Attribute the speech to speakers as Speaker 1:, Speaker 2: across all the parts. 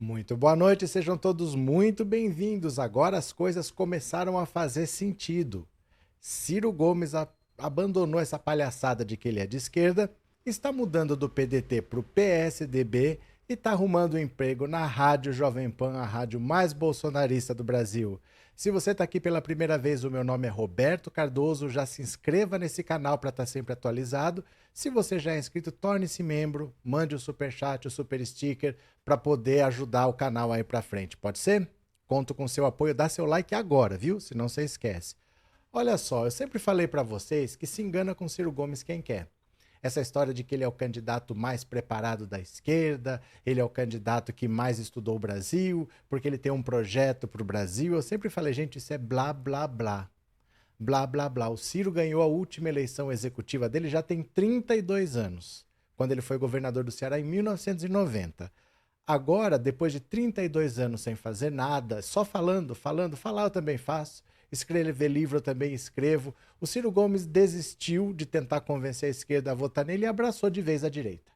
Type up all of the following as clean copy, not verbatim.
Speaker 1: Muito boa noite, sejam todos muito bem-vindos. Agora as coisas começaram a fazer sentido. Ciro Gomes abandonou essa palhaçada de que ele é de esquerda, está mudando do PDT para o PSDB e está arrumando um emprego na Rádio Jovem Pan, a rádio mais bolsonarista do Brasil. Se você está aqui pela primeira vez, o meu nome é Roberto Cardoso, já se inscreva nesse canal para estar sempre atualizado. Se você já é inscrito, torne-se membro, mande o superchat, o super sticker, para poder ajudar o canal aí para frente, pode ser? Conto com seu apoio, dá seu like agora, viu? Senão você esquece. Olha só, eu sempre falei para vocês que se engana com Ciro Gomes quem quer. Essa história de que ele é o candidato mais preparado da esquerda, ele é o candidato que mais estudou o Brasil, porque ele tem um projeto para o Brasil. Eu sempre falei, gente, isso é blá, blá, blá. Blá, blá, blá. O Ciro ganhou a última eleição executiva dele já tem 32 anos, quando ele foi governador do Ceará em 1990. Agora, depois de 32 anos sem fazer nada, só falando, falar eu também faço, escrever livro eu também escrevo, o Ciro Gomes desistiu de tentar convencer a esquerda a votar nele e abraçou de vez a direita.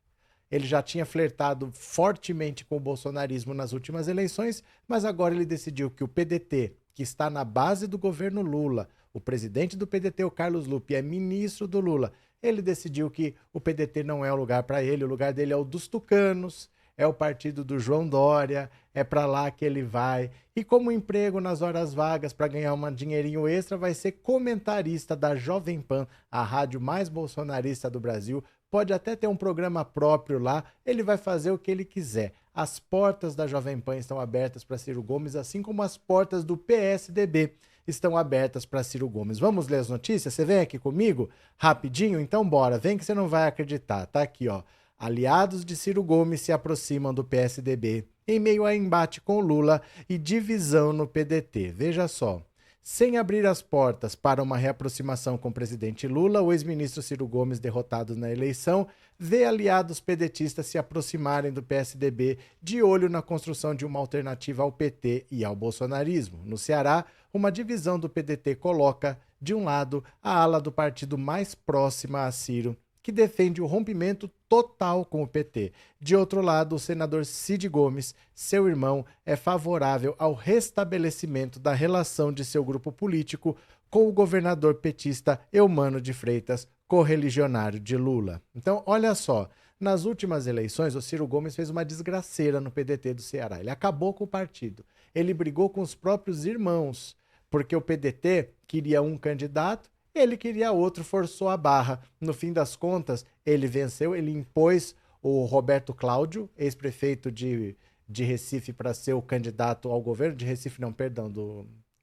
Speaker 1: Ele já tinha flertado fortemente com o bolsonarismo nas últimas eleições, mas agora ele decidiu que o PDT, que está na base do governo Lula, o presidente do PDT, o Carlos Lupe, é ministro do Lula, ele decidiu que o PDT não é o lugar para ele, o lugar dele é o dos tucanos, é o partido do João Dória, é para lá que ele vai. E como emprego nas horas vagas para ganhar um dinheirinho extra, vai ser comentarista da Jovem Pan, a rádio mais bolsonarista do Brasil. Pode até ter um programa próprio lá, ele vai fazer o que ele quiser. As portas da Jovem Pan estão abertas para Ciro Gomes, assim como as portas do PSDB estão abertas para Ciro Gomes. Vamos ler as notícias? Você vem aqui comigo? Rapidinho? Então bora, vem que você não vai acreditar. Tá aqui, ó. Aliados de Ciro Gomes se aproximam do PSDB em meio a embate com Lula e divisão no PDT. Veja só. Sem abrir as portas para uma reaproximação com o presidente Lula, o ex-ministro Ciro Gomes, derrotado na eleição, vê aliados pedetistas se aproximarem do PSDB de olho na construção de uma alternativa ao PT e ao bolsonarismo. No Ceará, uma divisão do PDT coloca, de um lado, a ala do partido mais próxima a Ciro, que defende o rompimento total com o PT. De outro lado, o senador Cid Gomes, seu irmão, é favorável ao restabelecimento da relação de seu grupo político com o governador petista Eumano de Freitas, correligionário de Lula. Então, olha só, nas últimas eleições, o Ciro Gomes fez uma desgraceira no PDT do Ceará. Ele acabou com o partido. Ele brigou com os próprios irmãos, porque o PDT queria um candidato, ele queria outro, forçou a barra. No fim das contas, ele venceu, ele impôs o Roberto Cláudio, ex-prefeito de Recife, para ser o candidato ao governo, de Recife não, perdão,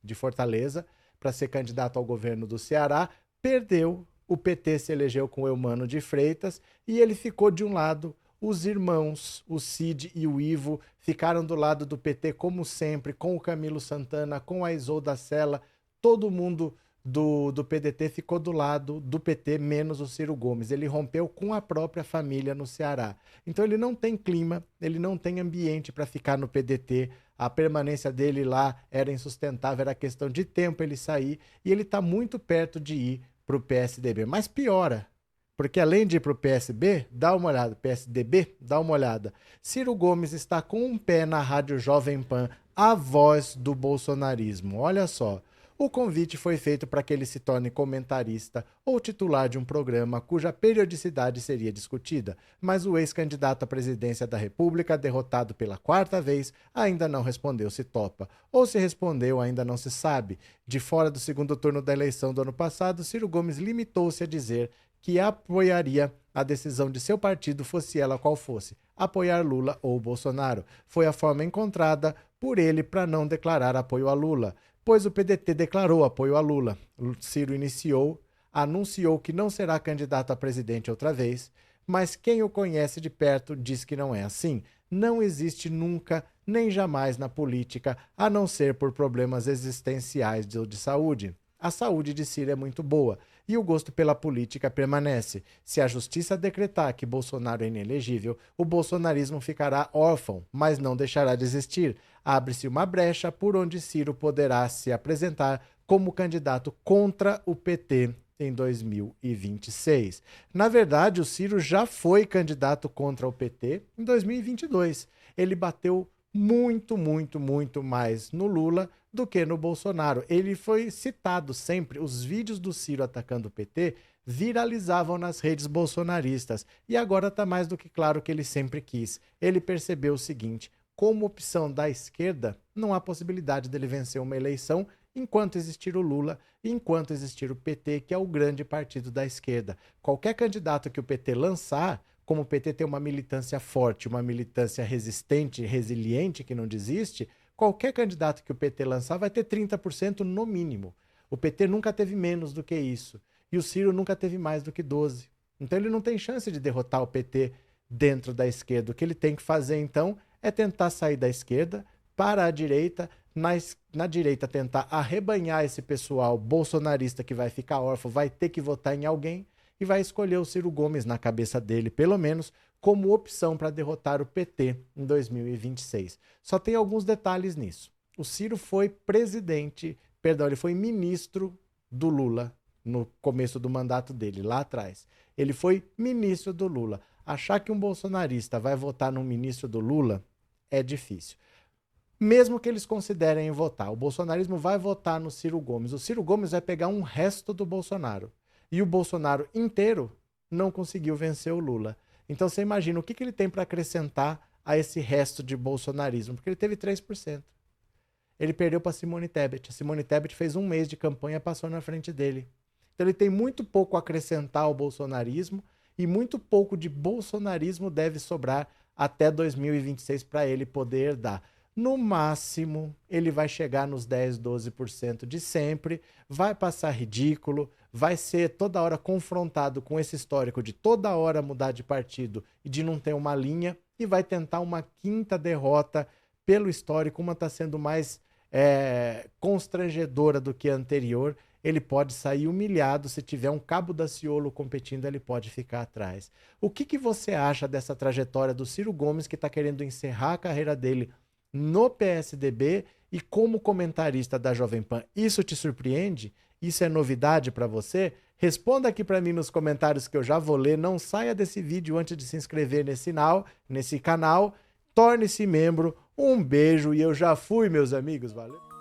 Speaker 1: de Fortaleza, para ser candidato ao governo do Ceará, perdeu, o PT se elegeu com o Eumano de Freitas e ele ficou de um lado, os irmãos, o Cid e o Ivo, ficaram do lado do PT como sempre, com o Camilo Santana, com a Isolda Sela, todo mundo do PDT ficou do lado do PT, menos o Ciro Gomes. Ele rompeu com a própria família no Ceará. Então ele não tem clima, ele não tem ambiente para ficar no PDT. A permanência dele lá era insustentável, era questão de tempo ele sair. E ele está muito perto de ir para o PSDB. Mas piora, porque além de ir para o PSB, dá uma olhada, PSDB, dá uma olhada. Ciro Gomes está com um pé na Rádio Jovem Pan, a voz do bolsonarismo. Olha só. O convite foi feito para que ele se torne comentarista ou titular de um programa cuja periodicidade seria discutida, mas o ex-candidato à presidência da República, derrotado pela quarta vez, ainda não respondeu se topa. Ou se respondeu, ainda não se sabe. De fora do segundo turno da eleição do ano passado, Ciro Gomes limitou-se a dizer que apoiaria a decisão de seu partido, fosse ela qual fosse, apoiar Lula ou Bolsonaro. Foi a forma encontrada por ele para não declarar apoio a Lula, pois o PDT declarou apoio a Lula. Ciro anunciou que não será candidato a presidente outra vez, mas quem o conhece de perto diz que não é assim. Não existe nunca, nem jamais na política, a não ser por problemas existenciais de saúde. A saúde de Ciro é muito boa e o gosto pela política permanece. Se a justiça decretar que Bolsonaro é inelegível, o bolsonarismo ficará órfão, mas não deixará de existir. Abre-se uma brecha por onde Ciro poderá se apresentar como candidato contra o PT em 2026. Na verdade, o Ciro já foi candidato contra o PT em 2022. Ele bateu muito, muito, muito mais no Lula do que no Bolsonaro. Ele foi citado sempre, os vídeos do Ciro atacando o PT viralizavam nas redes bolsonaristas. E agora está mais do que claro que ele sempre quis. Ele percebeu o seguinte: como opção da esquerda, não há possibilidade dele vencer uma eleição enquanto existir o Lula e enquanto existir o PT, que é o grande partido da esquerda. Qualquer candidato que o PT lançar, como o PT tem uma militância forte, uma militância resistente, resiliente, que não desiste, qualquer candidato que o PT lançar vai ter 30% no mínimo. O PT nunca teve menos do que isso. E o Ciro nunca teve mais do que 12%. Então ele não tem chance de derrotar o PT dentro da esquerda. O que ele tem que fazer, então, é tentar sair da esquerda para a direita, na direita tentar arrebanhar esse pessoal bolsonarista que vai ficar órfão, vai ter que votar em alguém e vai escolher o Ciro Gomes na cabeça dele, pelo menos, como opção para derrotar o PT em 2026. Só tem alguns detalhes nisso. O Ciro foi ele foi ministro do Lula no começo do mandato dele, lá atrás. Ele foi ministro do Lula. Achar que um bolsonarista vai votar num ministro do Lula é difícil. Mesmo que eles considerem votar, o bolsonarismo vai votar no Ciro Gomes. O Ciro Gomes vai pegar um resto do Bolsonaro. E o Bolsonaro inteiro não conseguiu vencer o Lula. Então você imagina o que ele tem para acrescentar a esse resto de bolsonarismo, porque ele teve 3%. Ele perdeu para Simone Tebet. A Simone Tebet fez um mês de campanha e passou na frente dele. Então ele tem muito pouco a acrescentar ao bolsonarismo e muito pouco de bolsonarismo deve sobrar até 2026 para ele poder dar. No máximo, ele vai chegar nos 10, 12% de sempre, vai passar ridículo, vai ser toda hora confrontado com esse histórico de toda hora mudar de partido e de não ter uma linha, e vai tentar uma quinta derrota pelo histórico. Uma está sendo mais constrangedora do que a anterior. Ele pode sair humilhado, se tiver um Cabo Daciolo competindo, ele pode ficar atrás. O que você acha dessa trajetória do Ciro Gomes, que está querendo encerrar a carreira dele no PSDB e como comentarista da Jovem Pan? Isso te surpreende? Isso é novidade para você? Responda aqui para mim nos comentários que eu já vou ler. Não saia desse vídeo antes de se inscrever nesse canal. Torne-se membro. Um beijo e eu já fui, meus amigos. Valeu!